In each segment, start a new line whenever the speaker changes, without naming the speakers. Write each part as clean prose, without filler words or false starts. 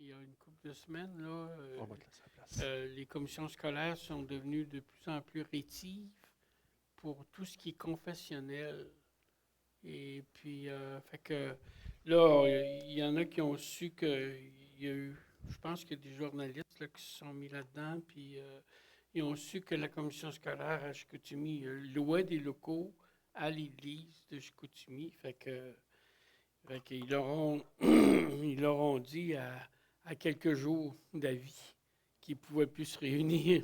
il y a une couple de semaines, là,
On va te laisser la place.
les commissions scolaires sont devenues de plus en plus rétives pour tout ce qui est confessionnel. Et puis, fait que là, il y en a qui ont su qu'il y a eu, je pense qu'il y a des journalistes là, qui se sont mis là-dedans, puis ils ont su que la commission scolaire à Chicoutimi louait des locaux à l'église de Chicoutimi. Fait qu'ils leur ont, ils leur ont dit à quelques jours d'avis qu'ils ne pouvaient plus se réunir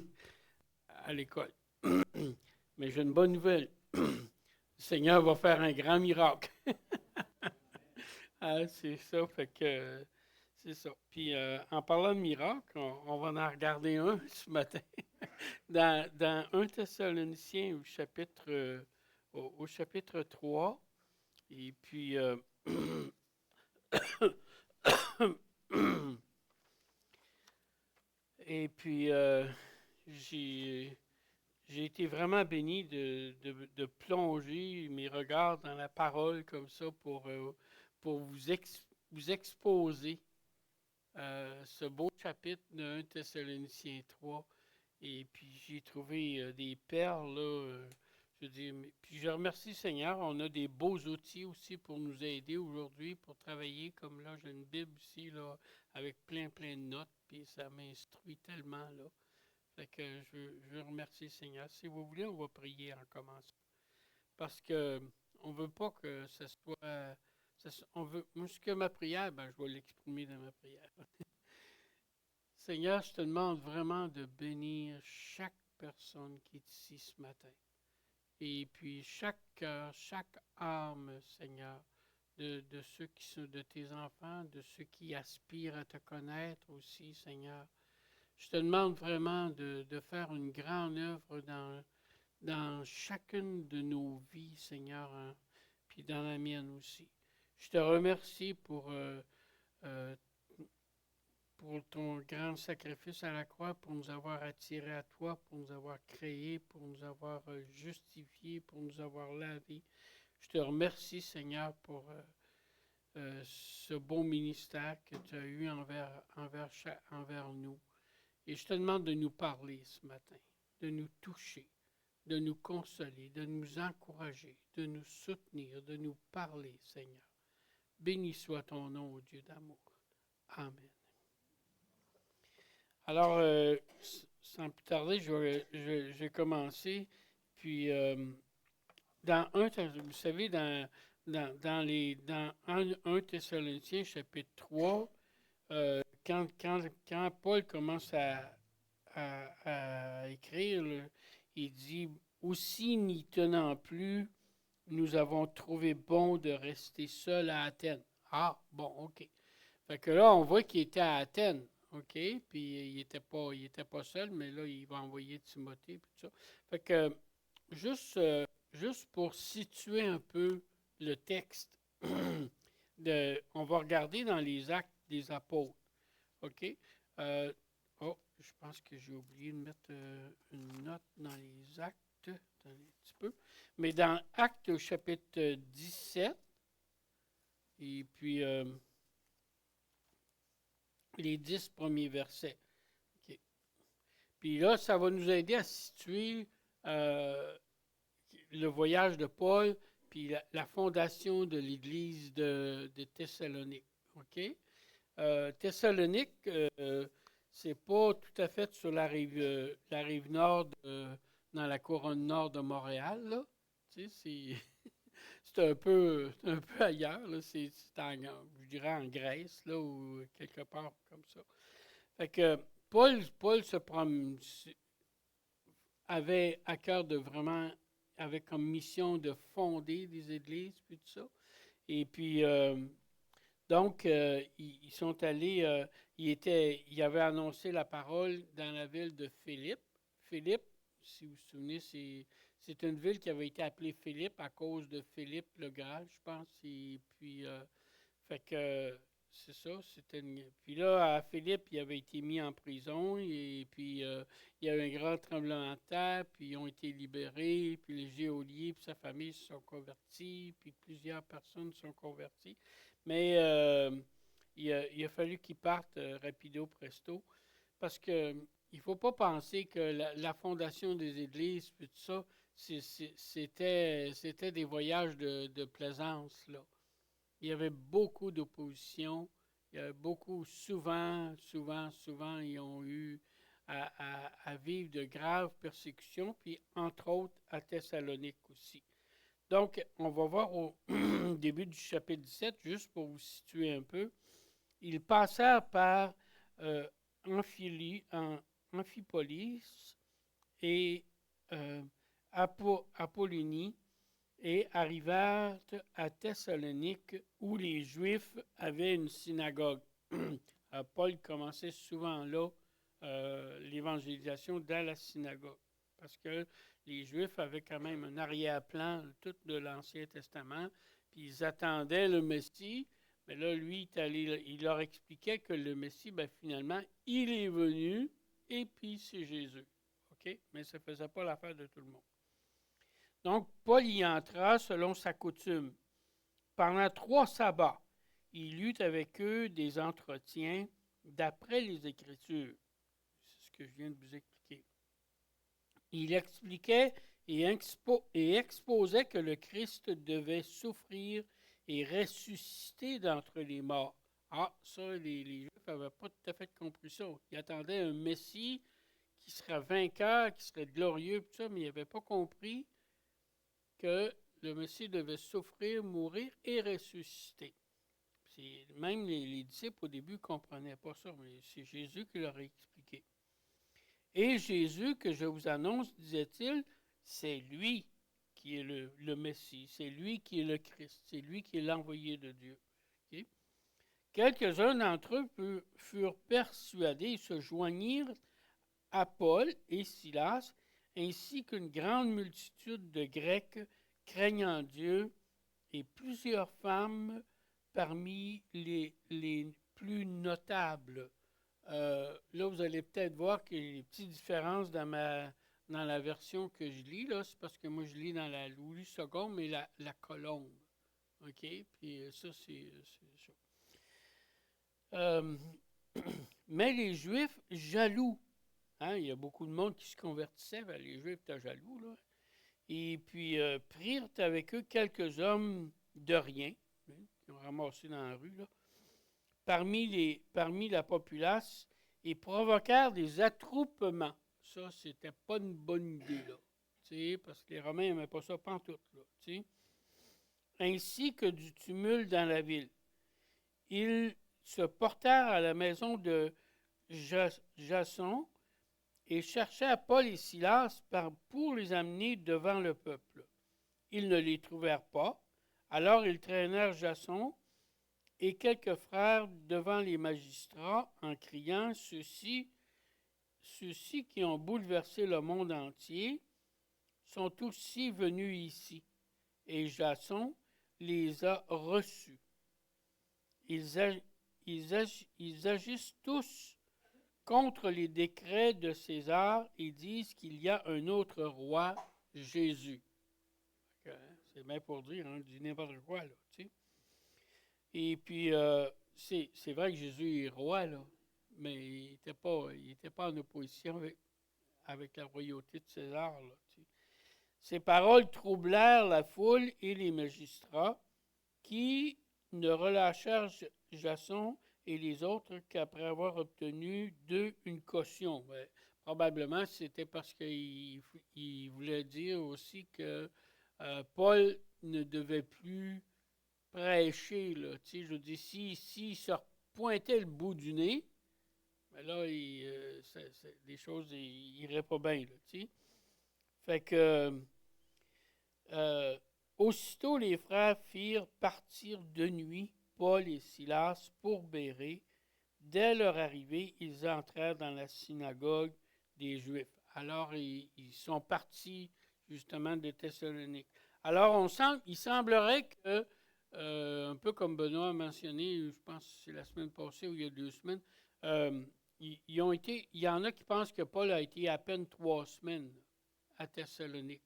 à l'école. Mais j'ai une bonne nouvelle. Le Seigneur va faire un grand miracle. Ah, c'est ça, fait que c'est ça. Puis en parlant de miracle, on va en regarder un ce matin. Dans 1 Thessaloniciens au chapitre 3. Et puis et puis j'ai j'ai été vraiment béni de plonger mes regards dans la parole comme ça pour vous exposer ce beau chapitre de 1 Thessaloniciens 3. Et puis j'ai trouvé des perles, là. Je veux dire, puis je remercie le Seigneur. On a des beaux outils aussi pour nous aider aujourd'hui, pour travailler. Comme là, j'ai une Bible ici, là, avec plein de notes. Puis ça m'instruit tellement, là. Fait que je veux remercier le Seigneur. Si vous voulez, on va prier en commençant. Parce que on veut pas que ce soit. On veut, moi, ce que ma prière, ben, je vais l'exprimer dans ma prière. Seigneur, je te demande vraiment de bénir chaque personne qui est ici ce matin. Et puis chaque cœur, chaque âme, Seigneur, de ceux qui sont de tes enfants, de ceux qui aspirent à te connaître aussi, Seigneur. Je te demande vraiment de faire une grande œuvre dans chacune de nos vies, Seigneur, hein, puis dans la mienne aussi. Je te remercie euh, pour ton grand sacrifice à la croix, pour nous avoir attirés à toi, pour nous avoir créés, pour nous avoir justifiés, pour nous avoir lavés. Je te remercie, Seigneur, pour ce beau ministère que tu as eu envers nous. Et je te demande de nous parler ce matin, de nous toucher, de nous consoler, de nous encourager, de nous soutenir, de nous parler, Seigneur. Béni soit ton nom, ô Dieu d'amour. Amen. Alors, sans plus tarder, je vais commencer. Puis, vous savez, dans 1 Thessaloniciens, chapitre 3, quand Paul commence à écrire, là, il dit aussi n'y tenant plus, nous avons trouvé bon de rester seuls à Athènes. Ah, bon, OK. Fait que là, on voit qu'il était à Athènes. OK? Puis il était pas seul, mais là, il va envoyer Timothée, puis tout ça. Fait que, juste, juste pour situer un peu le texte, on va regarder dans les actes des apôtres. OK? Euh, oh, je pense que j'ai oublié de mettre une note dans les actes. Attendez un petit peu. Mais dans Actes au chapitre 17, et puis les 10 premiers versets. OK. Puis là, ça va nous aider à situer le voyage de Paul, puis la fondation de l'église de Thessalonique. OK? Thessalonique, c'est pas tout à fait sur la rive nord, dans la couronne nord de Montréal, là. Tu sais, c'est un peu ailleurs, là. Je dirais en Grèce, là, ou quelque part comme ça. Fait que Paul avait à cœur de vraiment, avait comme mission de fonder des églises, puis tout ça. Et puis, donc, ils sont allés, ils avaient annoncé la parole dans la ville de Philippe. Philippe, si vous vous souvenez, c'est une ville qui avait été appelée Philippe à cause de Philippe le Grand, je pense. Et puis, fait que c'est ça. Puis là, à Philippe, il avait été mis en prison. Et puis, il y a eu un grand tremblement de terre. Puis, ils ont été libérés. Puis, les geôliers et sa famille se sont convertis. Puis, plusieurs personnes se sont converties. Mais il a fallu qu'ils partent rapido presto, parce que il ne faut pas penser que la fondation des églises, puis tout ça, c'était des voyages de plaisance, là. Il y avait beaucoup d'opposition. Il y avait beaucoup, souvent, ils ont eu à vivre de graves persécutions, puis entre autres à Thessalonique aussi. Donc, on va voir au début du chapitre 17, juste pour vous situer un peu. Ils passèrent par euh, Amphipolis et Apollonie et arrivèrent à Thessalonique où les Juifs avaient une synagogue. Paul commençait souvent là l'évangélisation dans la synagogue parce que les Juifs avaient quand même un arrière-plan tout de l'Ancien Testament, puis ils attendaient le Messie. Mais là, lui, il leur expliquait que le Messie, ben, finalement, il est venu et puis c'est Jésus. OK? Mais ça ne faisait pas l'affaire de tout le monde. Donc, Paul y entra selon sa coutume. Pendant 3 sabbats, il eut avec eux des entretiens d'après les Écritures. C'est ce que je viens de vous expliquer. Il expliquait et exposait que le Christ devait souffrir et ressusciter d'entre les morts. Ah, ça, les Juifs n'avaient pas tout à fait compris ça. Ils attendaient un Messie qui serait vainqueur, qui serait glorieux, tout ça, mais ils n'avaient pas compris que le Messie devait souffrir, mourir et ressusciter. Même les disciples au début ne comprenaient pas ça, mais c'est Jésus qui leur a expliqué. Et Jésus que je vous annonce, disait-il, c'est lui qui est le Messie, c'est lui qui est le Christ, c'est lui qui est l'envoyé de Dieu. Okay? Quelques-uns d'entre eux furent persuadés et se joignirent à Paul et Silas, ainsi qu'une grande multitude de Grecs craignant Dieu et plusieurs femmes parmi les plus notables. Là, vous allez peut-être voir qu'il y a des petites différences dans la version que je lis. Là, c'est parce que moi, je lis dans la Louis II, mais la colombe. OK? Puis ça, c'est ça. Mais les Juifs jaloux, hein, il y a beaucoup de monde qui se convertissait vers les Juifs, étaient jaloux, là. Et puis prirent avec eux quelques hommes de rien, hein, qui ont ramassé dans la rue, là, parmi la populace, et provoquèrent des attroupements. Ça, c'était pas une bonne idée, là, parce que les Romains n'aimaient pas ça pantoute, là, ainsi que du tumulte dans la ville. Ils se portèrent à la maison de Jason et cherchèrent Paul et Silas pour les amener devant le peuple. Ils ne les trouvèrent pas. Alors ils traînèrent Jason et quelques frères devant les magistrats en criant, ceux-ci qui ont bouleversé le monde entier sont aussi venus ici. Et Jason les a reçus. Ils agissent tous contre les décrets de César et disent qu'il y a un autre roi, Jésus. C'est bien pour dire, hein, dit n'importe quoi, là, tu sais. Et puis, c'est vrai que Jésus est roi, là, mais il n'était pas en opposition avec la royauté de César, là, tu sais. Ces paroles troublèrent la foule et les magistrats qui ne relâchèrent Jason et les autres qu'après avoir obtenu d'eux une caution. Ben, probablement, c'était parce qu'il voulait dire aussi que Paul ne devait plus prêcher. Là, je veux dire, s'il se pointait le bout du nez, ben là, les choses n'iraient pas bien. Là, fait que, aussitôt les frères firent partir de nuit Paul et Silas pour Bérée. Dès leur arrivée, ils entrèrent dans la synagogue des Juifs. Alors, ils sont partis justement de Thessalonique. Alors, il semblerait que, un peu comme Benoît a mentionné, je pense que c'est la semaine passée ou il y a 2 semaines, il y en a qui pensent que Paul a été à peine 3 semaines à Thessalonique.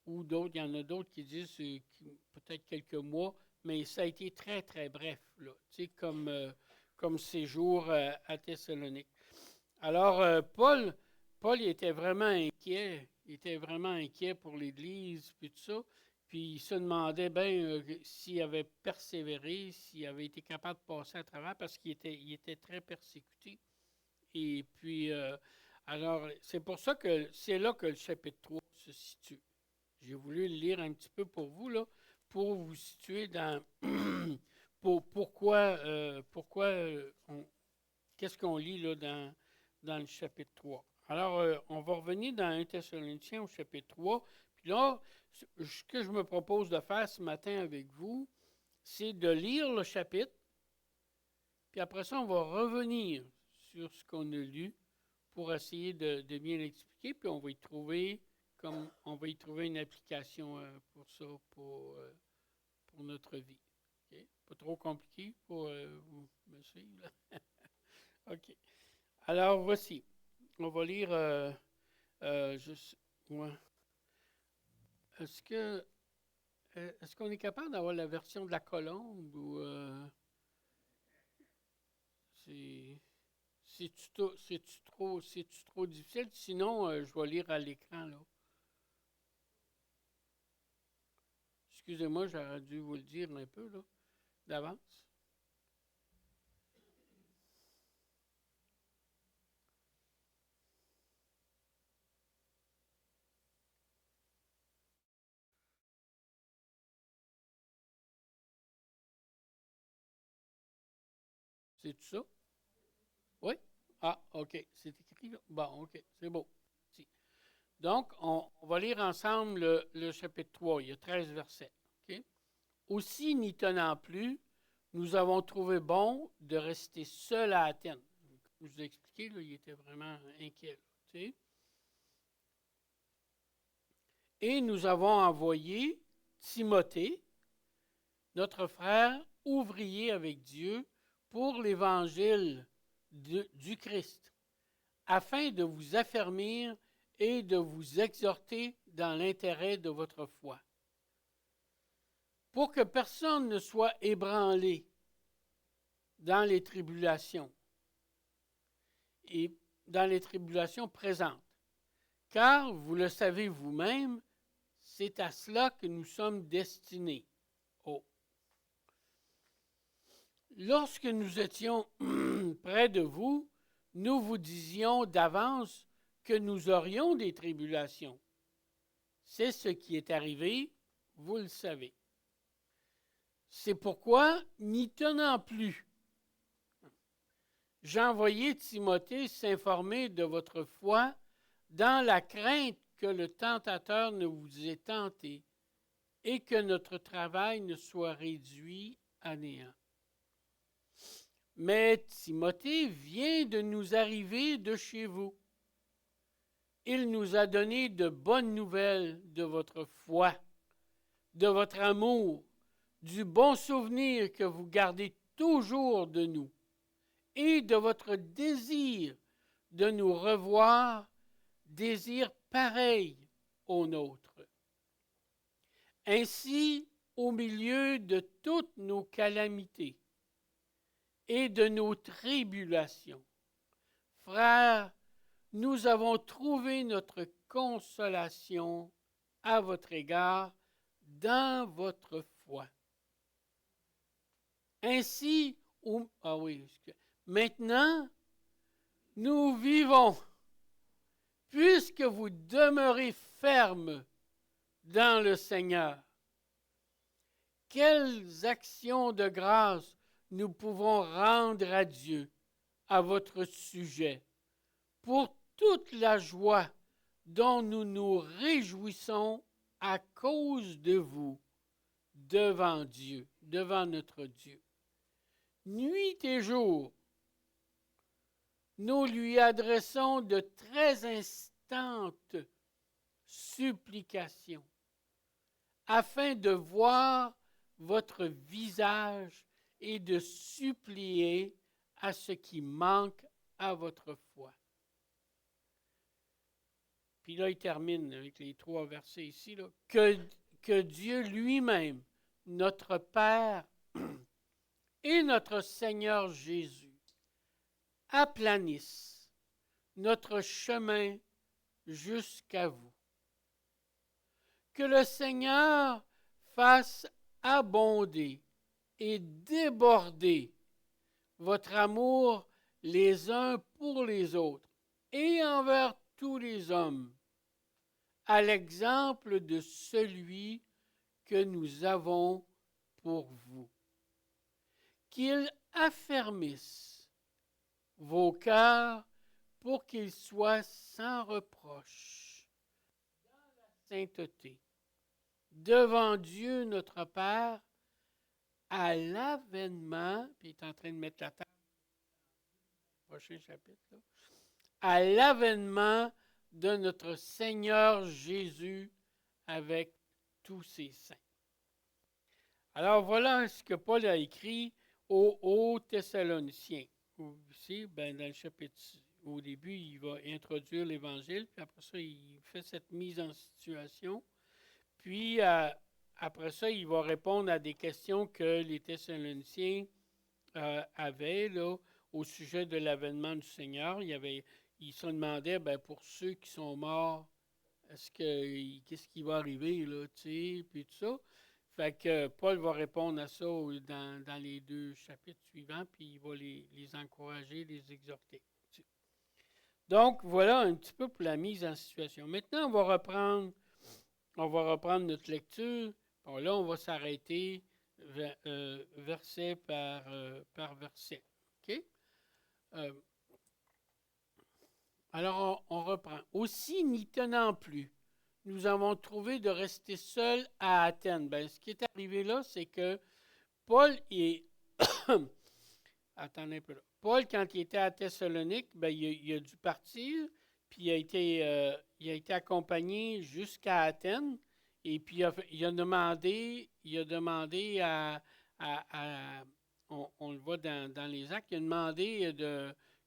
Ou d'autres, il y en a d'autres qui disent peut-être quelques mois, mais ça a été très, très bref, là, tu sais, comme séjour à Thessalonique. Alors, Paul, il était vraiment inquiet. Il était vraiment inquiet pour l'Église, puis tout ça. Puis il se demandait bien s'il avait persévéré, s'il avait été capable de passer à travers, parce qu'il était très persécuté. Et puis, alors, c'est pour ça que c'est là que le chapitre 3 se situe. J'ai voulu le lire un petit peu pour vous, là, pour vous situer dans pourquoi qu'est-ce qu'on lit là, dans le chapitre 3. Alors, on va revenir dans 1 Thessaloniciens au chapitre 3. Puis là, ce que je me propose de faire ce matin avec vous, c'est de lire le chapitre, puis après ça, on va revenir sur ce qu'on a lu pour essayer de bien l'expliquer, puis on va y trouver une application pour ça, pour notre vie. Okay? Pas trop compliqué pour vous me suivre. Là. OK. Alors, voici. On va lire juste. Ouais. Est-ce que est-ce qu'on est capable d'avoir la version de la colombe ou c'est c'est-tu trop difficile? Sinon, je vais lire à l'écran là. Excusez-moi, j'aurais dû vous le dire un peu là, d'avance. C'est tout ça? Oui? Ah, OK. C'est écrit là. Bon, OK. C'est beau. Si. Donc, on va lire ensemble le chapitre 3. Il y a 13 versets. OK? Aussi, n'y tenant plus, nous avons trouvé bon de rester seuls à Athènes. Comme je vous ai expliqué, là, il était vraiment inquiet. Là, et nous avons envoyé Timothée, notre frère, ouvrier avec Dieu, pour l'évangile du Christ, afin de vous affermir et de vous exhorter dans l'intérêt de votre foi, pour que personne ne soit ébranlé dans les tribulations et dans les tribulations présentes. Car, vous le savez vous-même, c'est à cela que nous sommes destinés. Oh. Lorsque nous étions près de vous, nous vous disions d'avance que nous aurions des tribulations. C'est ce qui est arrivé, vous le savez. C'est pourquoi, n'y tenant plus, j'ai envoyé Timothée s'informer de votre foi dans la crainte que le tentateur ne vous ait tenté et que notre travail ne soit réduit à néant. Mais Timothée vient de nous arriver de chez vous. Il nous a donné de bonnes nouvelles de votre foi, de votre amour, du bon souvenir que vous gardez toujours de nous et de votre désir de nous revoir, désir pareil au nôtre. Ainsi, au milieu de toutes nos calamités et de nos tribulations, frères, nous avons trouvé notre consolation à votre égard dans votre foi. Ainsi, maintenant, nous vivons, puisque vous demeurez fermes dans le Seigneur. Quelles actions de grâce nous pouvons rendre à Dieu à votre sujet pour toute la joie dont nous nous réjouissons à cause de vous devant Dieu, devant notre Dieu. Nuit et jour, nous lui adressons de très instantes supplications afin de voir votre visage et de supplier à ce qui manque à votre foi. Puis là, il termine avec les 3 versets ici. Là. Que Dieu lui-même notre Père et notre Seigneur Jésus aplanisse notre chemin jusqu'à vous. Que le Seigneur fasse abonder et déborder votre amour les uns pour les autres et envers tous les hommes, à l'exemple de celui que nous avons pour vous. Qu'il affermisse vos cœurs pour qu'ils soient sans reproche, sainteté, devant Dieu notre Père, à l'avènement, puis il est en train de mettre la table, prochain chapitre, là, à l'avènement de notre Seigneur Jésus avec tous ses saints. Alors voilà ce que Paul a écrit aux Thessaloniciens. Ici, dans le chapitre, au début, il va introduire l'Évangile, puis après ça, il fait cette mise en situation. Puis après ça, il va répondre à des questions que les Thessaloniciens avaient là, au sujet de l'avènement du Seigneur. Il se demandait, pour ceux qui sont morts, qu'est-ce qui va arriver, là, tu sais, puis tout ça. Fait que Paul va répondre à ça dans les 2 chapitres suivants, puis il va les encourager, les exhorter. Donc, voilà un petit peu pour la mise en situation. Maintenant, on va reprendre notre lecture. Bon, là, on va s'arrêter verset par verset. OK? Alors, on reprend. Aussi, n'y tenant plus, nous avons trouvé de rester seuls à Athènes. Ce qui est arrivé là, c'est que Paul est... Attendez un peu là. Paul, quand il était à Thessalonique, il a dû partir, puis il a été accompagné jusqu'à Athènes, et puis il a demandé on le voit dans les actes, il a demandé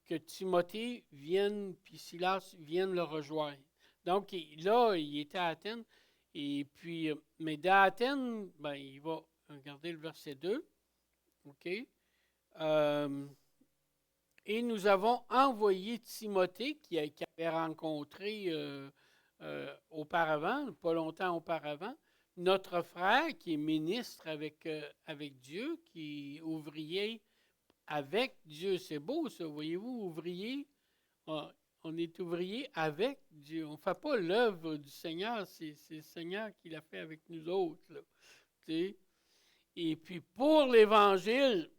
que Timothée vienne, puis Silas vienne le rejoindre. Donc là, il était à Athènes, et puis, mais d'Athènes, il va regarder le verset 2, OK? Et nous avons envoyé Timothée, qui avait rencontré auparavant, pas longtemps auparavant, notre frère qui est ministre avec Dieu, qui est ouvrier avec Dieu. C'est beau ça, voyez-vous, ouvrier. On est ouvrier avec Dieu. On ne fait pas l'œuvre du Seigneur, c'est le Seigneur qui l'a fait avec nous autres. Là. Et puis pour l'évangile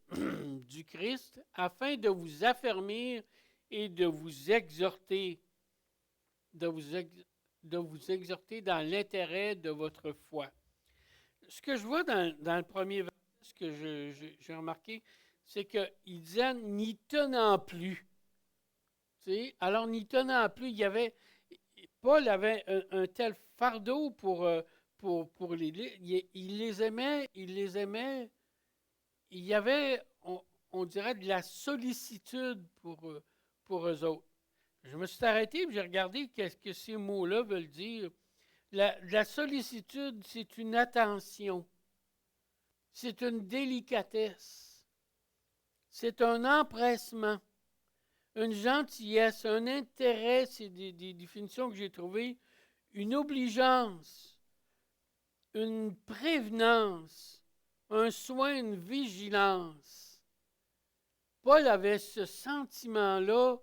du Christ, afin de vous affermir et de vous exhorter, de vous exhorter dans l'intérêt de votre foi. Ce que je vois dans le premier verset, ce que j'ai remarqué, c'est qu'il disait « n'y tenant plus ». Alors, n'y tenant plus, Paul avait un tel fardeau pour il les aimait, il y avait, on dirait, de la sollicitude pour eux autres. Je me suis arrêté et j'ai regardé qu'est-ce que ces mots-là veulent dire. La sollicitude, c'est une attention, c'est une délicatesse, c'est un empressement, une gentillesse, un intérêt, c'est des définitions que j'ai trouvées, une obligeance, une prévenance, un soin, une vigilance. Paul avait ce sentiment-là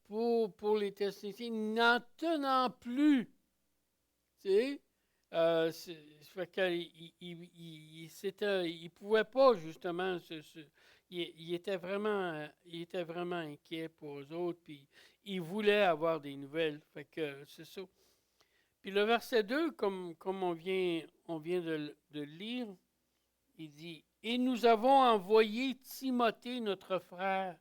pour les Thessaloniciens, n'en tenant plus. Tu sais, il pouvait pas justement il était vraiment inquiet pour eux autres, puis il voulait avoir des nouvelles. Fait que c'est ça. Puis le verset 2, comme on vient de le lire, il dit « Et nous avons envoyé Timothée, notre frère,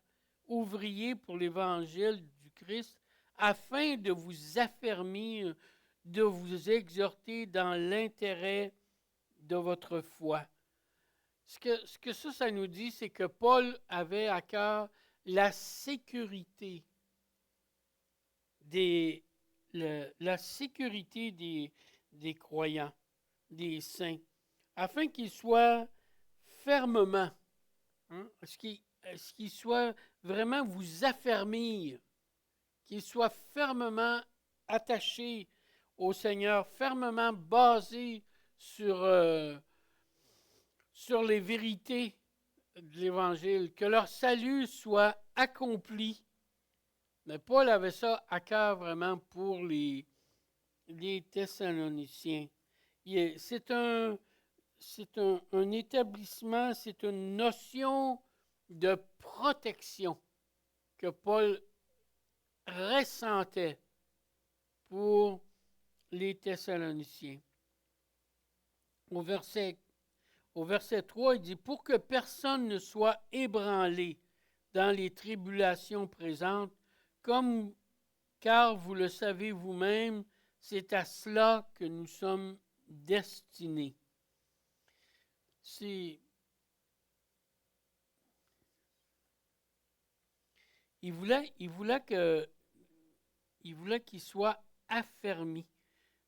ouvrier pour l'évangile du Christ, afin de vous affermir, de vous exhorter dans l'intérêt de votre foi. » Ce que ça nous dit, c'est que Paul avait à cœur la sécurité des croyants, des saints. afin qu'il soit fermement, hein, ce qu'il soit vraiment vous affermir, qu'il soit fermement attaché au Seigneur, fermement basé sur les vérités de l'Évangile, que leur salut soit accompli. Mais Paul avait ça à cœur vraiment pour les Thessaloniciens. C'est un établissement, c'est une notion de protection que Paul ressentait pour les Thessaloniciens. Au verset 3, il dit « Pour que personne ne soit ébranlé dans les tribulations présentes, car vous le savez vous-même, c'est à cela que nous sommes destinés. » Il voulait qu'il soit affermi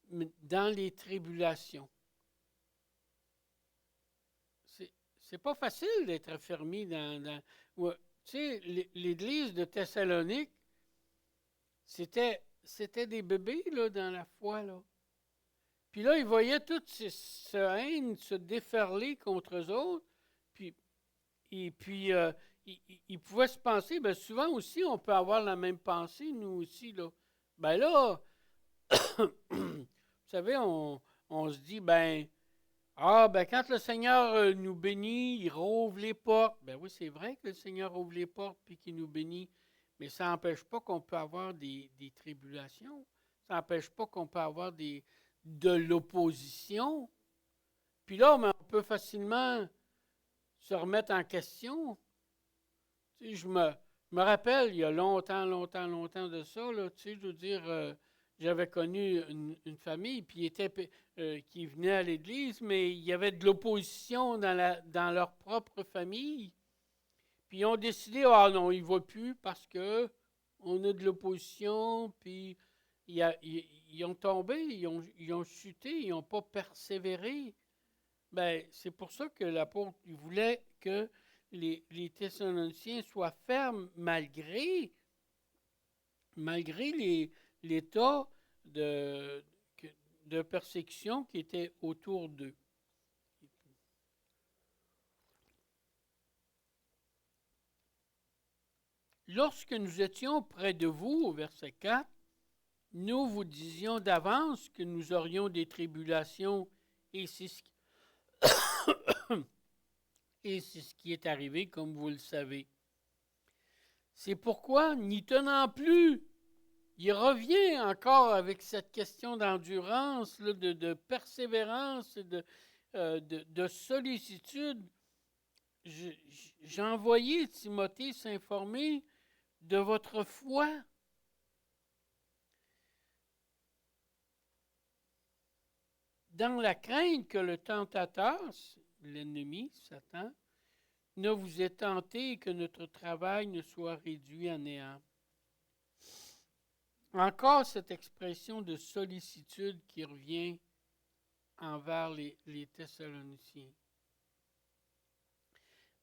dans les tribulations. C'est pas facile d'être affermi dans tu sais, l'église de Thessalonique, c'était des bébés là, dans la foi. Là. Puis là, ils voyaient toute cette haine se déferler contre eux autres. Puis ils pouvaient se penser, bien souvent aussi, on peut avoir la même pensée, nous aussi. Là. Ben là, vous savez, on se dit, ben quand le Seigneur nous bénit, il rouvre les portes. Ben oui, c'est vrai que le Seigneur ouvre les portes puis qu'il nous bénit, mais ça n'empêche pas qu'on peut avoir des tribulations. Ça n'empêche pas qu'on peut avoir de l'opposition. Puis là, on peut facilement se remettre en question. Tu sais, je me rappelle, il y a longtemps de ça, là, tu sais, je veux dire, j'avais connu une famille qui venait à l'église, mais il y avait de l'opposition dans leur propre famille. Puis ils ont décidé, non, ils ne vont plus parce que on a de l'opposition, puis ils ont tombé, ils ont chuté, ils n'ont pas persévéré. Ben, c'est pour ça que l'apôtre voulait que les Thessaloniciens soient fermes malgré l'état de persécution qui était autour d'eux. Lorsque nous étions près de vous, au verset 4, nous vous disions d'avance que nous aurions des tribulations et c'est ce qui est arrivé, comme vous le savez. C'est pourquoi, n'y tenant plus, il revient encore avec cette question d'endurance, là, de persévérance, de sollicitude. J'ai envoyé Timothée s'informer de votre foi. Dans la crainte que le tentateur, l'ennemi, Satan, ne vous ait tenté et que notre travail ne soit réduit à néant. Encore cette expression de sollicitude qui revient envers les Thessaloniciens.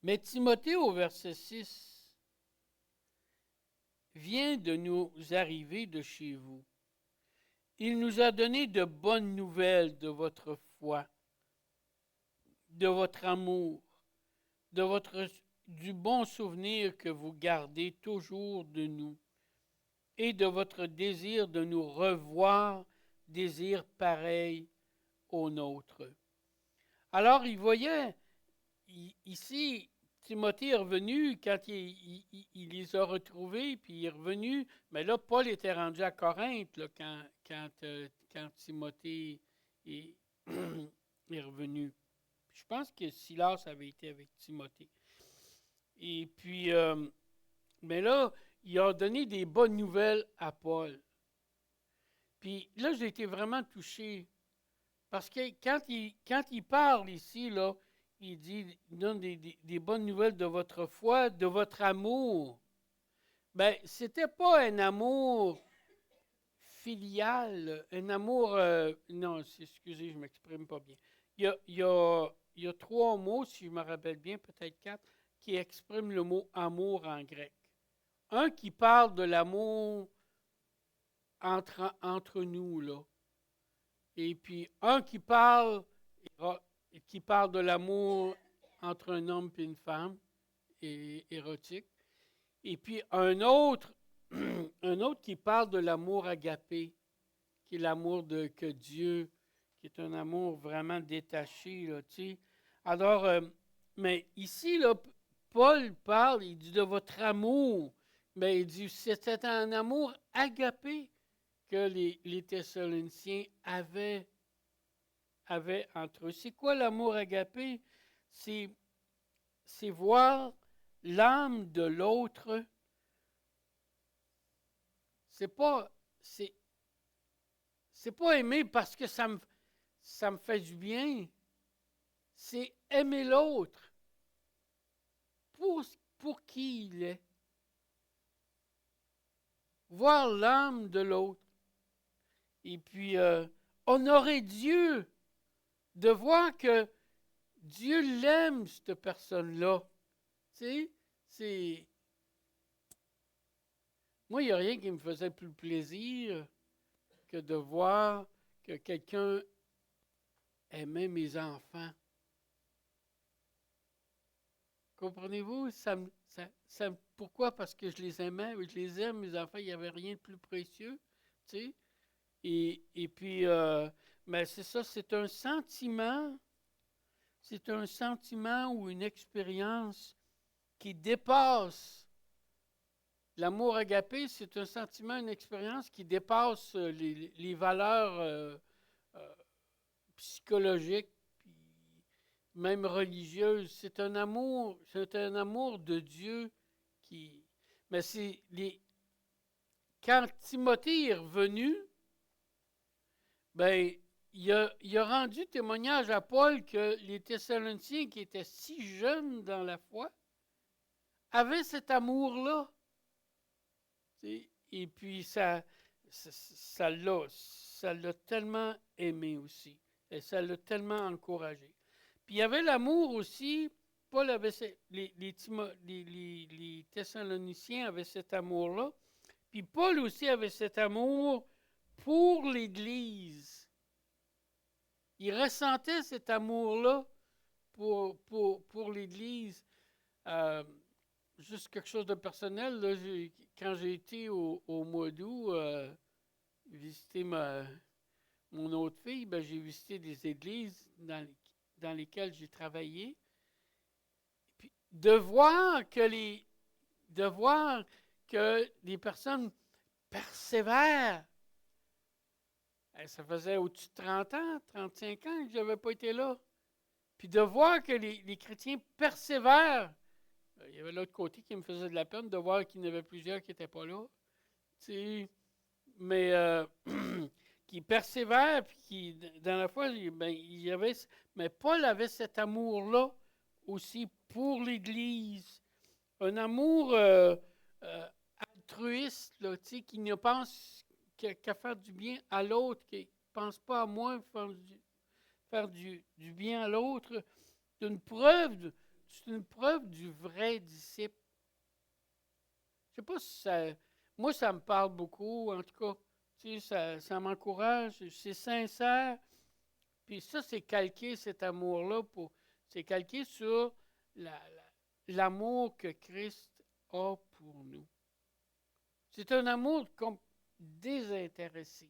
Mais Timothée, au verset 6, vient de nous arriver de chez vous. Il nous a donné de bonnes nouvelles de votre foi, de votre amour, du bon souvenir que vous gardez toujours de nous et de votre désir de nous revoir, désir pareil au nôtre. Alors, il voyait, ici, Timothée est revenu, quand il les a retrouvés, puis il est revenu, mais là, Paul était rendu à Corinthe, là, quand Timothée est, est revenu. Je pense que Silas avait été avec Timothée. Et puis, mais là, il a donné des bonnes nouvelles à Paul. Puis là, j'ai été vraiment touché. Parce que quand il parle ici, là, il donne des bonnes nouvelles de votre foi, de votre amour. Ben, c'était pas un amour filial, un amour, non, excusez, je m'exprime pas bien. il y a trois mots, si je me rappelle bien, peut-être quatre, qui expriment le mot amour en grec. Un qui parle de l'amour entre nous, là. Et puis un qui parle de l'amour entre un homme et une femme, et érotique. Et puis un autre, un autre qui parle de l'amour agapé, qui est l'amour que Dieu, qui est un amour vraiment détaché, là, tu sais. Alors, mais ici, là, Paul parle, il dit de votre amour. Mais il dit c'était un amour agapé que les Thessaloniciens avaient entre eux. C'est quoi l'amour agapé? C'est voir l'âme de l'autre. C'est pas, c'est pas aimer parce que ça me fait du bien. C'est aimer l'autre pour, pour qui il est. Voir l'âme de l'autre. Et puis, honorer Dieu. De voir que Dieu l'aime, cette personne-là. Tu sais, c'est. Moi, il n'y a rien qui me faisait plus plaisir que de voir que quelqu'un aimait mes enfants. Comprenez-vous? Pourquoi? Parce que je les aimais, je les aime, mes enfants, il n'y avait rien de plus précieux. Tu sais? Et puis, mais c'est ça, c'est un sentiment ou une expérience qui dépasse. L'amour agapé, c'est un sentiment, une expérience qui dépasse les valeurs psychologiques, puis même religieuses. C'est un amour de Dieu qui. Mais quand Timothée est revenu, ben, il a rendu témoignage à Paul que les Thessaloniciens, qui étaient si jeunes dans la foi, avaient cet amour-là. Et puis ça l'a tellement aimé aussi. Et ça l'a tellement encouragé. Puis il y avait l'amour aussi. Paul avait les Thessaloniciens avaient cet amour-là. Puis Paul aussi avait cet amour pour l'Église. Il ressentait cet amour-là pour l'Église. Juste quelque chose de personnel, là, quand j'ai été au mois d'août visiter mon autre fille, ben, j'ai visité des églises dans lesquelles j'ai travaillé. Puis de voir que les personnes persévèrent. Ça faisait au-dessus de 30 ans, 35 ans que je n'avais pas été là. Puis de voir que les chrétiens persévèrent. Il y avait l'autre côté qui me faisait de la peine de voir qu'il y en avait plusieurs qui n'étaient pas là. Mais qui persévèrent, puis qui, dans la foi, ben, mais Paul avait cet amour-là aussi pour l'Église. Un amour altruiste, là, qui ne pense qu'à faire du bien à l'autre, qui ne pense pas à moi, faire du bien à l'autre. C'est une preuve du vrai disciple. Je ne sais pas si ça. Moi, ça me parle beaucoup, en tout cas. Ça m'encourage, c'est sincère. Puis ça, c'est calqué, cet amour-là, c'est calqué sur l'amour que Christ a pour nous. C'est un amour désintéressé.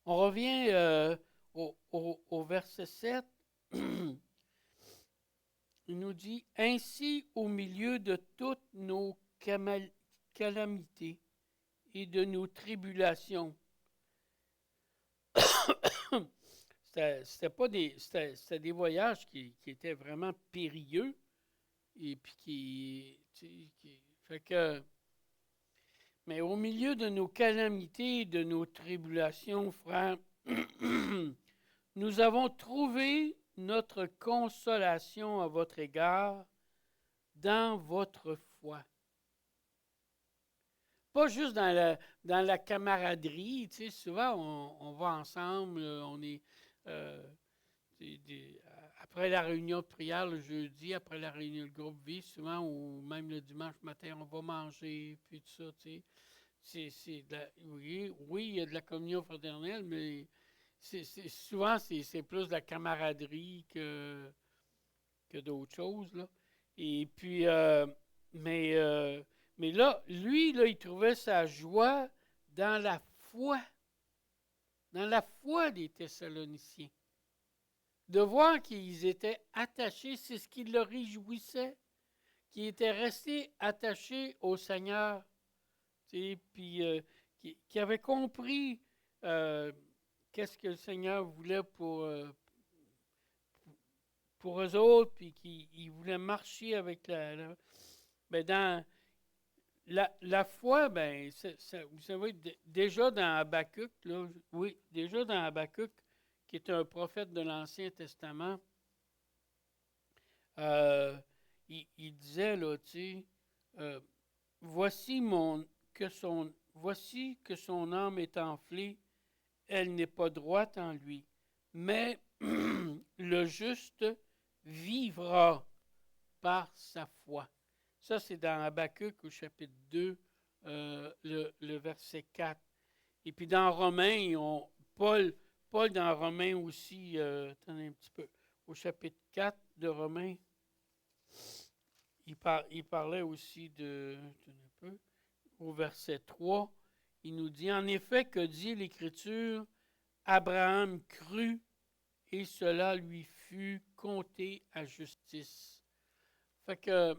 On revient au verset 7. Il nous dit, « Ainsi, au milieu de toutes nos calamités et de nos tribulations. » C'était des voyages qui étaient vraiment périlleux. Et puis fait que, mais au milieu de nos calamités, de nos tribulations, frères, nous avons trouvé notre consolation à votre égard dans votre foi. pas juste dans la camaraderie, tu sais, souvent on va ensemble, on est euh, après la réunion de prière le jeudi, après la réunion de groupe vie, souvent, ou même le dimanche matin, on va manger, puis tout ça, tu sais. Oui, oui, il y a de la communion fraternelle, mais souvent, c'est plus de la camaraderie que d'autres choses, là. Et puis, mais, euh, mais là, lui, là, il trouvait sa joie dans dans la foi des Thessaloniciens. De voir qu'ils étaient attachés, c'est ce qui le réjouissait, qu'ils étaient restés attachés au Seigneur, puis qui avaient compris qu'est-ce que le Seigneur voulait pour eux autres, puis qu'ils voulaient marcher avec ben dans la foi, ben, vous savez, déjà dans Habakkuk, là, oui, déjà dans Habakkuk, qui est un prophète de l'Ancien Testament, euh, il disait, là, tu sais, euh, voici, voici que son âme est enflée, elle n'est pas droite en lui, mais le juste vivra par sa foi. Ça, c'est dans Habakkuk au chapitre 2, le verset 4. Et puis dans Romains, Paul dans Romains aussi, attendez un petit peu, au chapitre 4 de Romains, il parlait aussi attendez un peu, au verset 3, il nous dit, en effet, que dit l'Écriture, Abraham crut et cela lui fut compté à justice. Fait que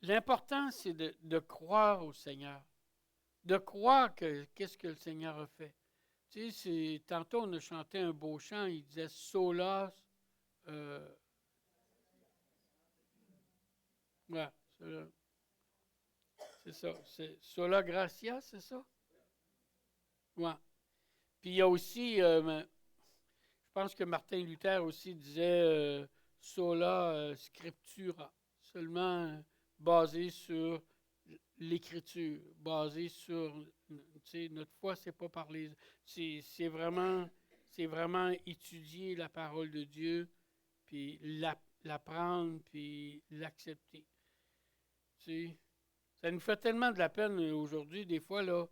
l'important, c'est de croire au Seigneur, de croire que qu'est-ce que le Seigneur a fait. Tu sais, tantôt on a chanté un beau chant, il disait Sola, euh, ouais, c'est ça, c'est Sola Gracia, c'est ça? Ouais. Puis il y a aussi, je pense que Martin Luther aussi disait Sola Scriptura, seulement basé sur l'écriture, basé sur, tu sais, notre foi, c'est pas par les, c'est vraiment étudier la parole de Dieu, puis l'apprendre, puis l'accepter. Tu sais, ça nous fait tellement de la peine aujourd'hui, des fois, là,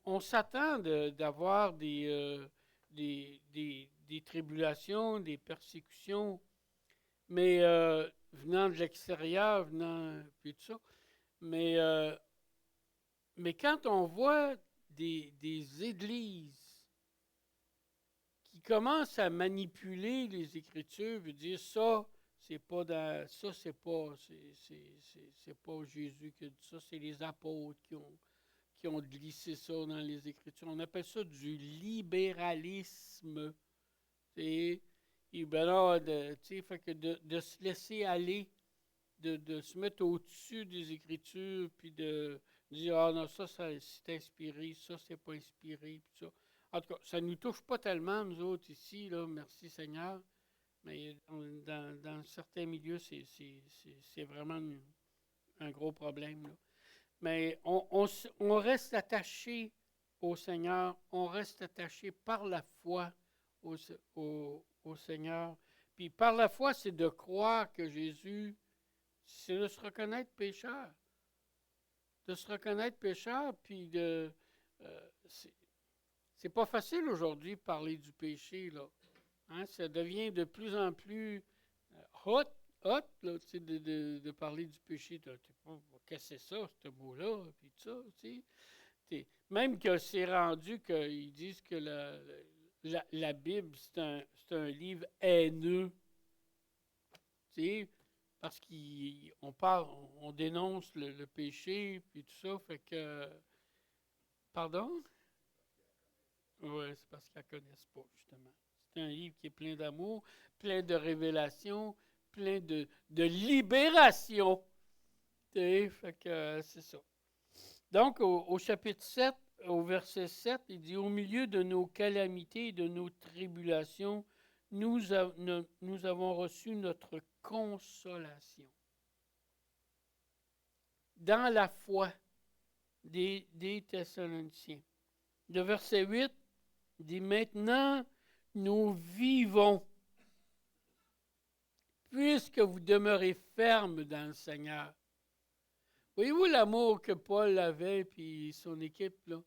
on s'attend d'avoir des tribulations, des persécutions, mais venant de l'extérieur, venant, puis tout ça. Mais, euh, mais quand on voit des églises qui commencent à manipuler les Écritures, veut dire ça, c'est pas dans, ça c'est pas Jésus qui a dit ça, c'est les apôtres qui ont glissé ça dans les Écritures. On appelle ça du libéralisme. Et ben là, fait que de se laisser aller, de se mettre au-dessus des Écritures, puis de dire, ah non, ça c'est inspiré, ça, c'est pas inspiré, puis ça. En tout cas, ça ne nous touche pas tellement, nous autres, ici, là, merci Seigneur, mais dans certains milieux, c'est vraiment un gros problème, là. Mais on reste attaché au Seigneur, on reste attaché par la foi au Seigneur. Puis par la foi, c'est de croire que Jésus, c'est de se reconnaître pécheur. De se reconnaître pécheur, puis c'est pas facile aujourd'hui de parler du péché, là. Hein, ça devient de plus en plus hot, hot là, de parler du péché. Qu'est-ce que c'est ça, ce mot-là, puis tout ça, tu sais. Même que c'est rendu qu'ils disent que la Bible, c'est un livre haineux, tu sais, parce qu'on parle, on dénonce le péché, puis tout ça, fait que... Pardon? Oui, c'est parce qu'ils ne la connaissent pas, justement. C'est un livre qui est plein d'amour, plein de révélations, plein de libération. Tu sais, fait que c'est ça. Donc, au chapitre 7, au verset 7, il dit, au milieu de nos calamités et de nos tribulations, nous avons reçu notre consolation. dans la foi des Thessaloniciens. Le verset 8 dit, maintenant, nous vivons, puisque vous demeurez fermes dans le Seigneur. Voyez-vous l'amour que Paul avait, puis son équipe, là,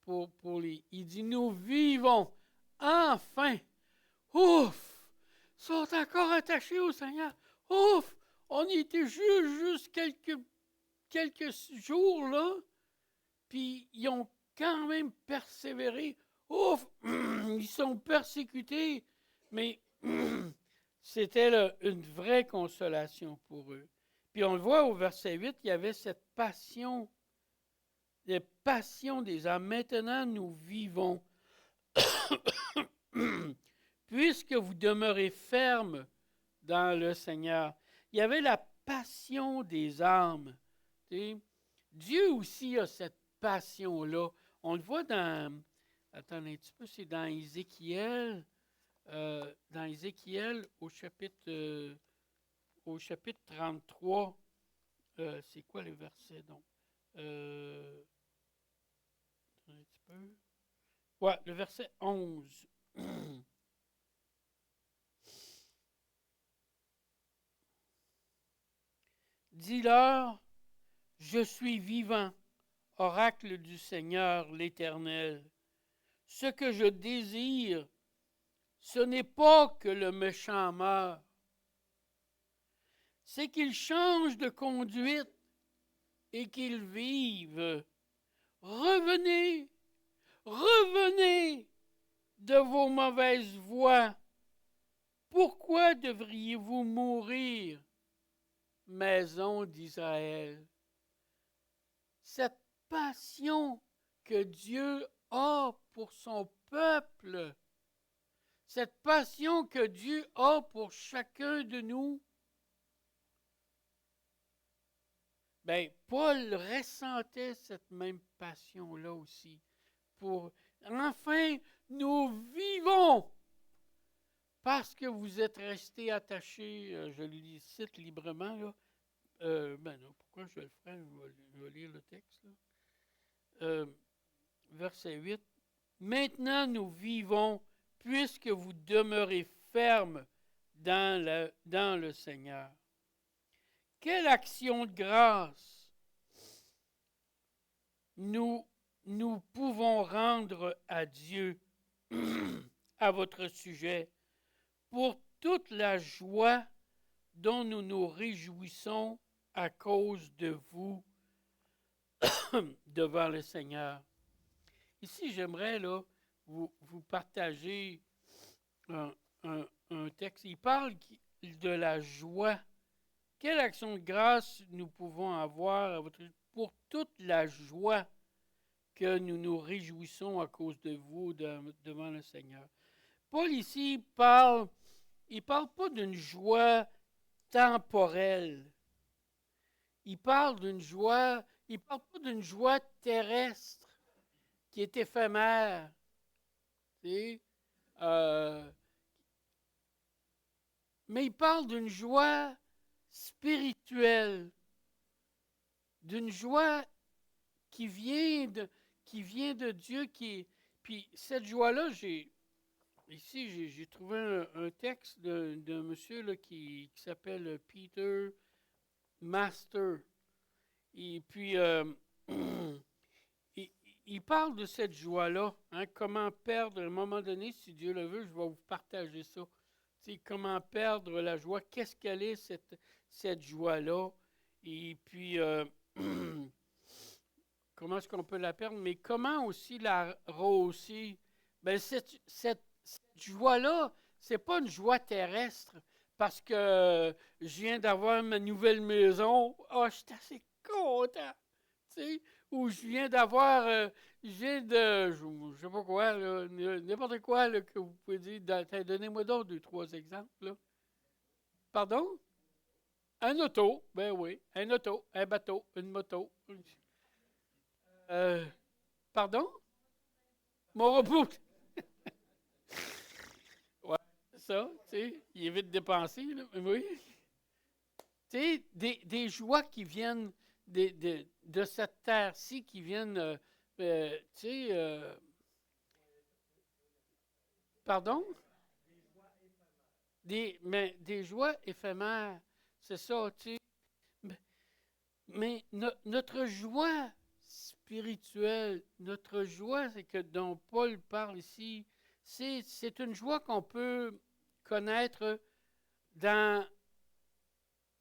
pour les... Il dit, nous vivons, enfin, ouf, sont encore attachés au Seigneur. Ouf, on y était juste quelques jours, là, puis ils ont quand même persévéré. Ouf, ils sont persécutés, mais c'était là, une vraie consolation pour eux. Puis on le voit au verset 8, il y avait cette passion, la passion des âmes. Maintenant, nous vivons, puisque vous demeurez fermes dans le Seigneur. Il y avait la passion des âmes. Tu sais. Dieu aussi a cette passion-là. On le voit dans... Attendez un petit peu, c'est dans Ézéchiel. Dans Ézéchiel, au chapitre 33. C'est quoi le verset, donc? Un petit peu. Ouais, le verset 11. Dis-leur, je suis vivant, oracle du Seigneur l'Éternel. Ce que je désire, ce n'est pas que le méchant meure, c'est qu'il change de conduite et qu'il vive. Revenez, revenez de vos mauvaises voies. Pourquoi devriez-vous mourir, maison d'Israël? Cette passion que Dieu a pour son peuple, cette passion que Dieu a pour chacun de nous, bien, Paul ressentait cette même passion-là aussi. Enfin, nous vivons parce que vous êtes restés attachés, je le cite librement, là. Ben non, pourquoi je le ferais? Je vais lire le texte. Là. Verset 8. Maintenant, nous vivons puisque vous demeurez fermes dans le Seigneur. Quelle action de grâce nous pouvons rendre à Dieu à votre sujet pour toute la joie dont nous nous réjouissons à cause de vous devant le Seigneur. Ici, j'aimerais là, vous partager un texte. Il parle de la joie. Quelle action de grâce nous pouvons avoir pour toute la joie que nous nous réjouissons à cause de vous devant le Seigneur. Paul ici il parle pas d'une joie temporelle. Il parle pas d'une joie terrestre qui est éphémère. Tu sais, mais il parle d'une joie spirituelle, d'une joie qui vient de Dieu. Puis cette joie-là, j'ai trouvé un texte d'un monsieur là, qui s'appelle Peter Master. Et puis, il parle de cette joie-là. Hein, comment perdre, à un moment donné, si Dieu le veut, je vais vous partager ça. T'sais, comment perdre la joie, qu'est-ce qu'elle est, cette joie-là. Et puis, comment est-ce qu'on peut la perdre, mais comment aussi la rehausser? Ben, cette joie-là, c'est pas une joie terrestre, parce que je viens d'avoir ma nouvelle maison. Ah, je suis assez content. Tu sais, ou je viens d'avoir, je sais pas quoi, là, n'importe quoi là, que vous pouvez dire. Donnez-moi d'autres 2, 3 exemples. Là. Pardon? Un auto, ben oui, un auto, un bateau, une moto. Euh, pardon? Mon robot. Ouais, c'est ça, tu sais, il évite de dépenser, là, oui. Tu sais, des joies qui viennent de cette terre-ci qui viennent, pardon? Des joies éphémères, c'est ça, tu sais. Mais notre joie spirituelle, notre joie, c'est que dont Paul parle ici, c'est une joie qu'on peut connaître dans,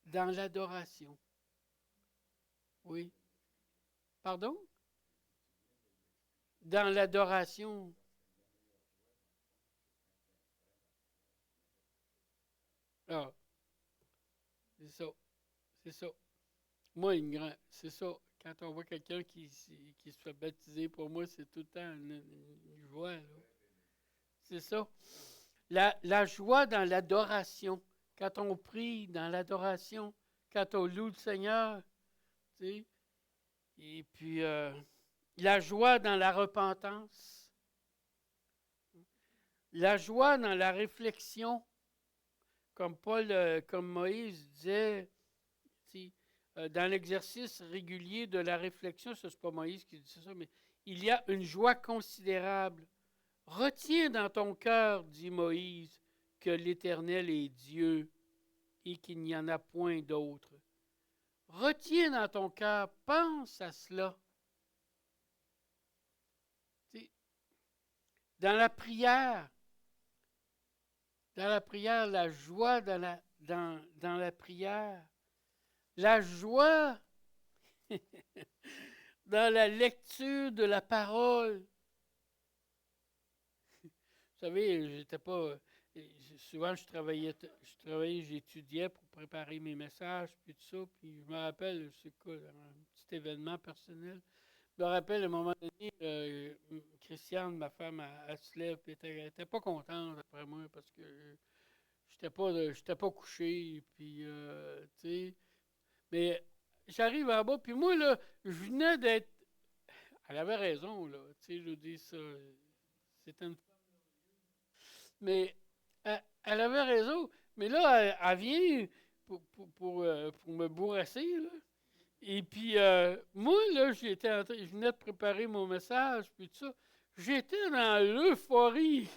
dans l'adoration. Oui. Pardon? Dans l'adoration. Ah, c'est ça. C'est ça. Moi, c'est ça. Quand on voit quelqu'un qui se fait baptiser, pour moi, c'est tout le temps une joie. Là. C'est ça. La joie dans l'adoration. Quand on prie dans l'adoration, quand on loue le Seigneur, tu sais. Et puis, la joie dans la repentance. La joie dans la réflexion. Comme Moïse disait, dans l'exercice régulier de la réflexion, ce n'est pas Moïse qui dit ça, mais il y a une joie considérable. Retiens dans ton cœur, dit Moïse, que l'Éternel est Dieu et qu'il n'y en a point d'autre. Retiens dans ton cœur, pense à cela. Dans la prière, la joie dans la prière, la joie dans la lecture de la parole. Vous savez, j'étais pas. Souvent, j'étudiais pour préparer mes messages, puis tout ça. Puis je me rappelle, c'est quoi, un petit événement personnel. Je me rappelle, à un moment donné, Christiane, ma femme, elle se lève, puis elle était pas contente après moi parce que j'étais pas couché, puis, tu sais. Mais j'arrive en bas, puis moi, là, je venais d'être. Elle avait raison, là. Tu sais, je dis ça. C'était une mais elle avait raison. Mais là, elle vient pour me bourrasser. Là. Et puis, moi, là, je venais de préparer mon message, puis tout ça. J'étais dans l'euphorie.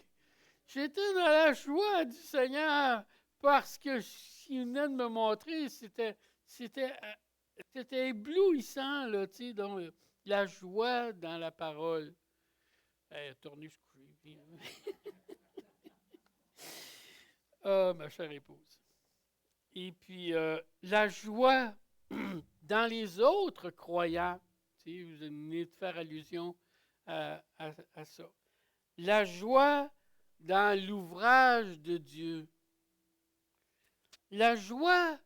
J'étais dans la joie du Seigneur parce que ce qu'il venait de me montrer, c'était, c'était éblouissant, là, tu sais, donc la joie dans la parole. Elle a tourné se coucher. Ah, ma chère épouse. Et puis, la joie dans les autres croyants, tu sais, vous venez de faire allusion à ça. La joie dans l'ouvrage de Dieu. La joie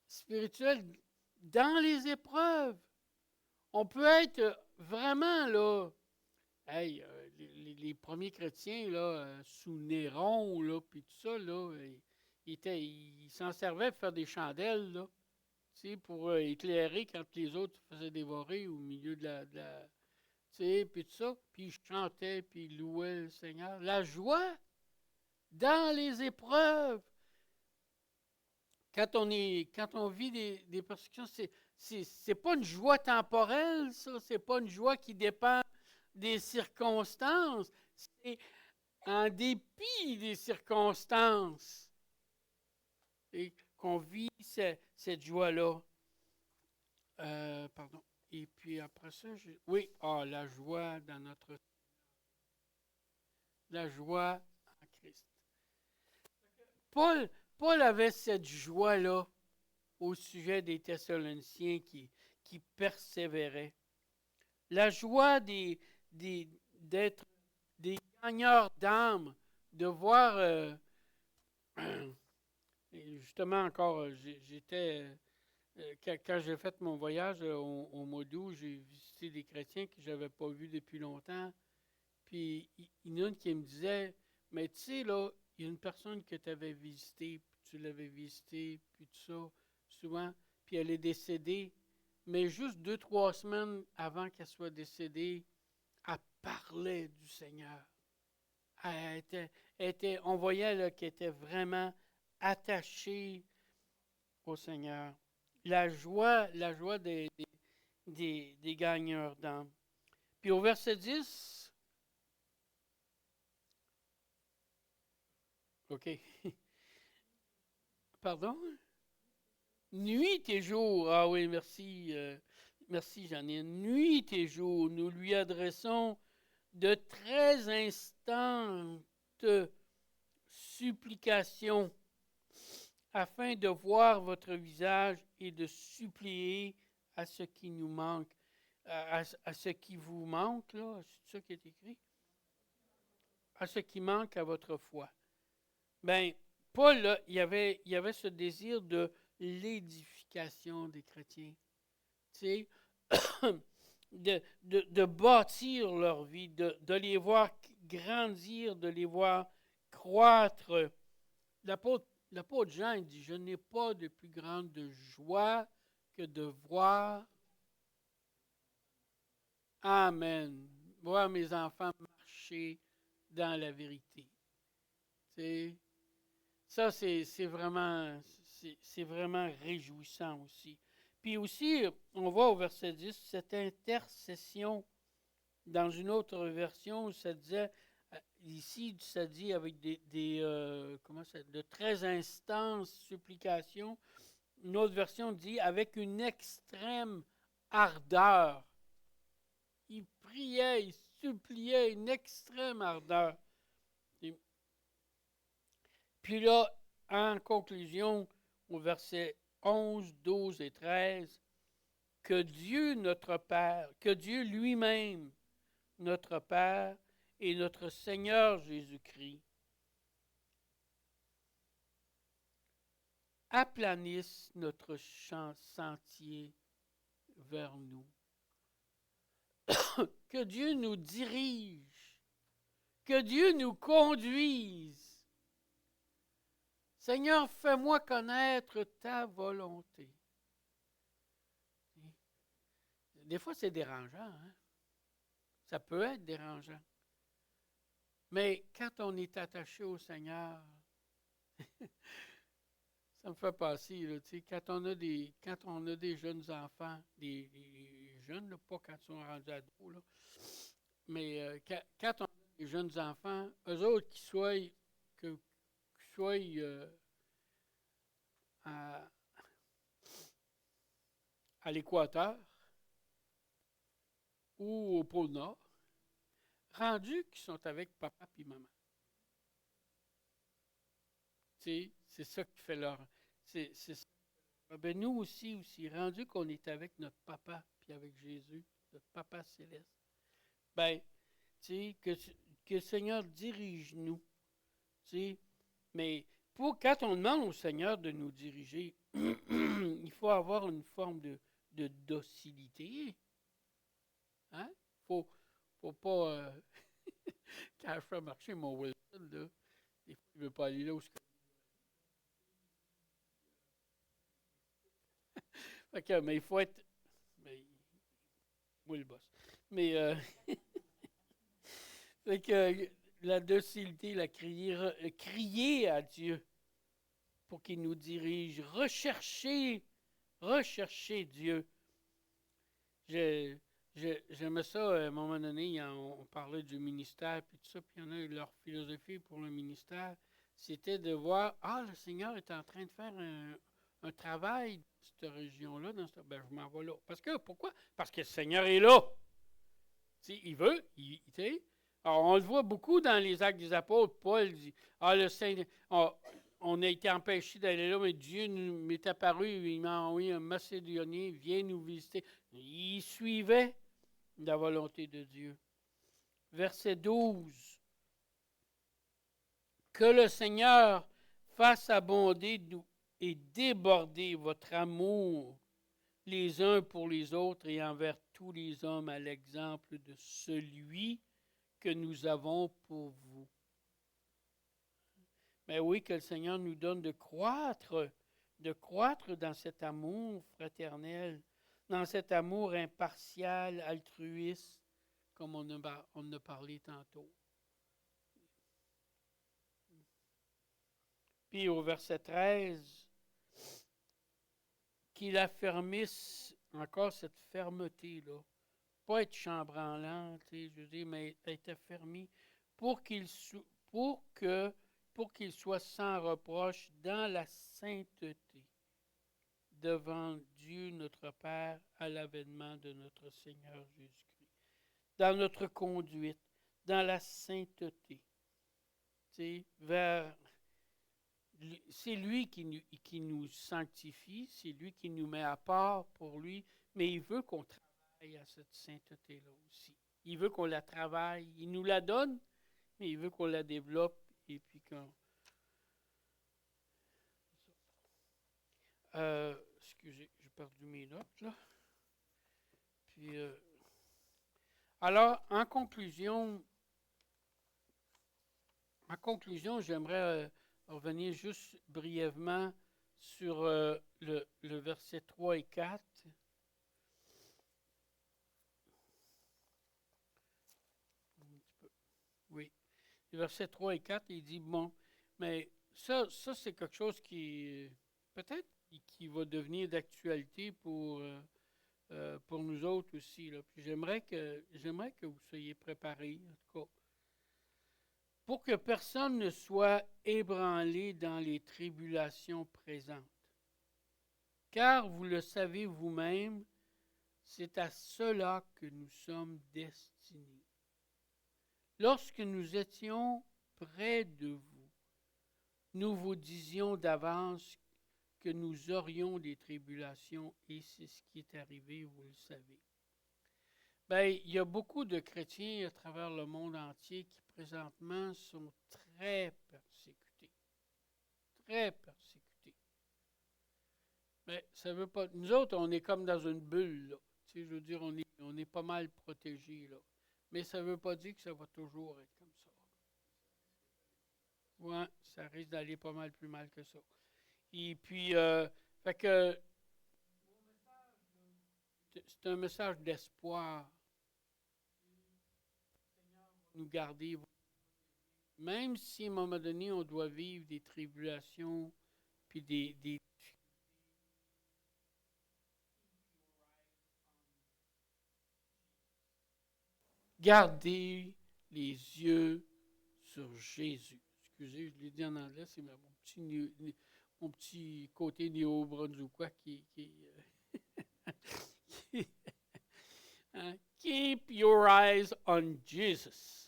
spirituelle dans les épreuves. On peut être vraiment, là, hey, les premiers chrétiens, là, sous Néron, là, puis tout ça, là, ils s'en servaient pour faire des chandelles, là, tu sais, pour éclairer quand les autres se faisaient dévorer au milieu tu sais, puis tout ça. Puis ils chantaient, puis ils louaient le Seigneur. La joie dans les épreuves. Quand on vit des persécutions, c'est pas une joie temporelle, ça. C'est pas une joie qui dépend des circonstances. C'est en dépit des circonstances et qu'on vit cette joie-là. Pardon. Et puis après ça, oui, la joie dans la joie en Christ. Paul, Paul avait cette joie-là au sujet des Thessaloniciens qui persévéraient. La joie d'être des gagneurs d'âme, de voir, justement encore, j'étais, quand j'ai fait mon voyage au mois d'août, j'ai visité des chrétiens que je n'avais pas vus depuis longtemps. Puis il y en a une qui me disait, mais tu sais, là, il y a une personne que tu avais visitée, puis tu l'avais visitée, puis tout ça, souvent, puis elle est décédée. Mais juste 2, 3 semaines avant qu'elle soit décédée, elle parlait du Seigneur. On voyait qu'elle était vraiment attachée au Seigneur. la joie des gagneurs d'âme. Puis au verset 10, OK, pardon? Nuit et jour, ah oui, merci, merci Janine. Nuit et jour, nous lui adressons de très instantes supplications afin de voir votre visage et de supplier à ce qui nous manque, à ce qui vous manque, là, c'est ça qui est écrit? À ce qui manque à votre foi. Bien, Paul, là, il y avait ce désir de l'édification des chrétiens. Tu sais, de bâtir leur vie, de les voir grandir, de les voir croître. L'apôtre Jean il dit, je n'ai pas de plus grande joie que de voir, Amen, voir mes enfants marcher dans la vérité. Tu sais, ça, c'est vraiment réjouissant aussi. Puis aussi, on voit au verset 10, cette intercession. Dans une autre version, ça disait, ici, ça dit avec comment ça, de très instances supplications. Une autre version dit avec une extrême ardeur. Il priait, il suppliait une extrême ardeur. Puis là, en conclusion, au verset 11, 12 et 13, que Dieu notre Père, que Dieu lui-même, notre Père et notre Seigneur Jésus-Christ, aplanisse notre sentier vers nous. Que Dieu nous dirige, que Dieu nous conduise. Seigneur, fais-moi connaître ta volonté. Des fois, c'est dérangeant, hein? Ça peut être dérangeant. Mais quand on est attaché au Seigneur, ça me fait passer, là, quand on a des jeunes enfants, des jeunes, là, pas quand ils sont rendus ados, là, mais quand on a des jeunes enfants, eux autres qui soient, à, à l'équateur ou au pôle Nord, rendus qu'ils sont avec papa et maman. C'est ça qui fait leur... C'est ça. Ben nous aussi, rendu qu'on est avec notre papa puis avec Jésus, notre papa céleste, ben, tu sais, que le Seigneur dirige-nous. Tu sais, mais quand on demande au Seigneur de nous diriger, il faut avoir une forme de docilité. Hein? Faut pas... quand je fais marcher mon Wilson, là, il ne veut pas aller là où je... Okay, mais il faut être... Mais, oui, le boss. Mais... fait que la docilité, crier à Dieu pour qu'il nous dirige, rechercher Dieu. J'aimais ça, à un moment donné, on parlait du ministère, puis tout ça, puis il y en a eu leur philosophie pour le ministère, c'était de voir, le Seigneur est en train de faire un travail dans cette région-là, ben je m'en vais là. Pourquoi? Parce que le Seigneur est là. T'sais, il veut, tu sais. Alors, on le voit beaucoup dans les Actes des Apôtres. Paul dit, le Seigneur, on a été empêchés d'aller là, mais Dieu m'est apparu, il m'a envoyé un Macédonien, viens nous visiter. Il suivait la volonté de Dieu. Verset 12. Que le Seigneur fasse abonder et déborder votre amour les uns pour les autres et envers tous les hommes à l'exemple de celui que nous avons pour vous. Mais oui, que le Seigneur nous donne de croître dans cet amour fraternel, dans cet amour impartial, altruiste, comme on a parlé tantôt. Puis au verset 13, qu'il affermisse encore cette fermeté-là. Pas être chambranlant, je veux dire, mais être affermi pour pour qu'il soit sans reproche dans la sainteté devant Dieu notre Père à l'avènement de notre Seigneur Jésus-Christ. Dans notre conduite, dans la sainteté, vers c'est lui qui nous sanctifie, c'est lui qui nous met à part pour lui, mais il veut qu'on travaille à cette sainteté-là aussi. Il veut qu'on la travaille. Il nous la donne, mais il veut qu'on la développe et puis qu'on... excusez, j'ai perdu mes notes, là. Puis, alors, en conclusion, j'aimerais revenir juste brièvement sur le verset 3 et 4. Oui. Le verset 3 et 4, il dit, bon, mais ça c'est quelque chose qui, peut-être, qui va devenir d'actualité pour nous autres aussi. Là. Puis j'aimerais que vous soyez préparés, en tout cas, pour que personne ne soit ébranlé dans les tribulations présentes. Car vous le savez vous-même, c'est à cela que nous sommes destinés. Lorsque nous étions près de vous, nous vous disions d'avance que nous aurions des tribulations, et c'est ce qui est arrivé, vous le savez. Bien, il y a beaucoup de chrétiens à travers le monde entier qui présentement sont très persécutés. Très persécutés. Mais ça veut pas. Nous autres, on est comme dans une bulle, là. Tu sais, je veux dire, on est pas mal protégés, là. Mais ça ne veut pas dire que ça va toujours être comme ça. Oui, ça risque d'aller pas mal plus mal que ça. Et puis, fait que c'est un message d'espoir. Nous garder, même si à un moment donné, on doit vivre des tribulations, puis des garder les yeux sur Jésus. Excusez, je l'ai dit en anglais, c'est mon petit côté néo-brunswickois qui keep your eyes on Jesus.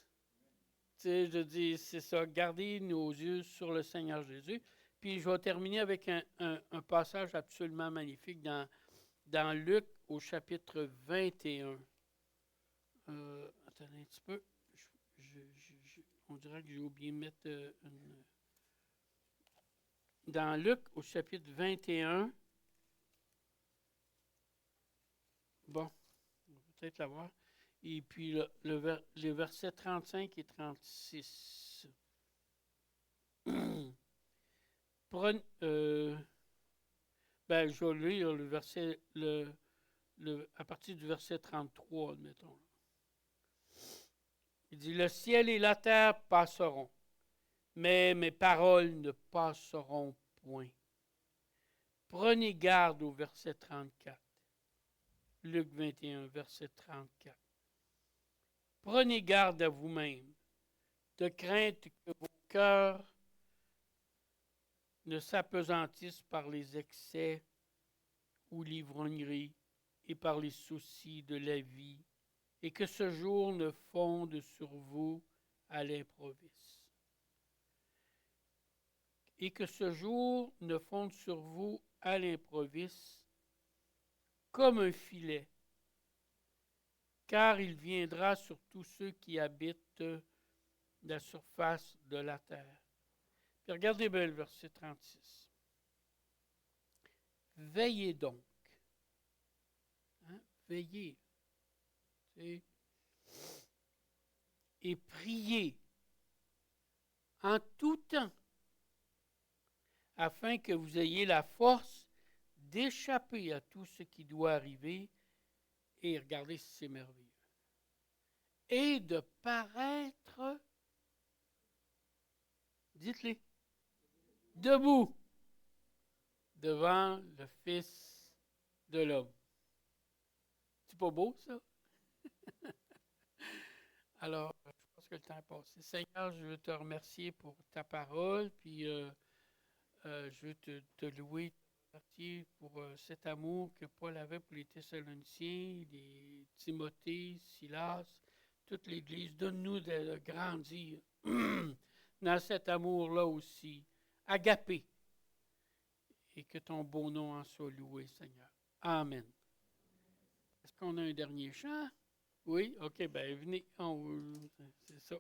Tu sais, je dis, c'est ça, garder nos yeux sur le Seigneur Jésus. Puis je vais terminer avec un passage absolument magnifique dans Luc au chapitre 21. Attendez un petit peu. On dirait que j'ai oublié de mettre dans Luc au chapitre 21. Bon, on va peut-être l'avoir. Et puis les versets 35 et 36. Je vais lire le verset, à partir du verset 33, admettons. Il dit, le ciel et la terre passeront, mais mes paroles ne passeront point. Prenez garde au verset 34. Luc 21, verset 34. Prenez garde à vous-même, de crainte que vos cœurs ne s'apesantissent par les excès ou l'ivrognerie et par les soucis de la vie, et que ce jour ne fonde sur vous à l'improviste. Et que ce jour ne fonde sur vous à l'improviste comme un filet, car il viendra sur tous ceux qui habitent la surface de la terre. Puis regardez bien le verset 36. Veillez donc. Hein? Veillez. Et priez en tout temps, afin que vous ayez la force d'échapper à tout ce qui doit arriver, et regardez si c'est merveilleux, et de paraître, dites-le, debout devant le Fils de l'homme. C'est pas beau, ça? Alors, je pense que le temps est passé. Seigneur, je veux te remercier pour ta parole, puis je veux te louer, te remercier pour cet amour que Paul avait pour les Thessaloniciens, les Timothée, Silas, toute l'Église. Donne-nous de grandir dans cet amour-là aussi. Agapé. Et que ton beau nom en soit loué, Seigneur. Amen. Est-ce qu'on a un dernier chant? Oui? OK, ben venez. C'est ça.